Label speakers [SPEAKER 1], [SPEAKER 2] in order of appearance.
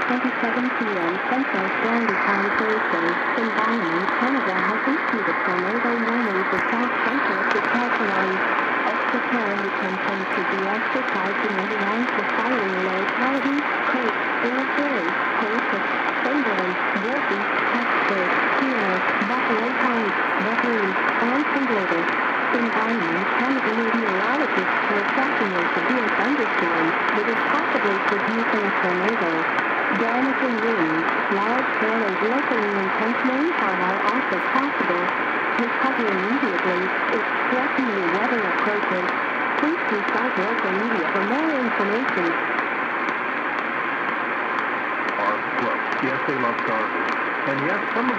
[SPEAKER 1] p.m. Central Standard Time Thursday. Environment Canada has issued a tornado warning for South Central Saskatchewan. Extra care and attention should be exercised in and around the following localities: Coast, Illinois, Colchis, Sunderland, Wilkie, Hesper, Keel, Buffalo Heights, Buffalo, and Congleton. Environment Canada meteorologists are tracking a severe thunderstorm that is possibly producing a tornado. Damaging winds, large-scale and locally intense rainfall are also possible. Recover immediately if threatening weather approaches. Please consult local media for more information.
[SPEAKER 2] Are close. Yes, they love garbage. And yes, some of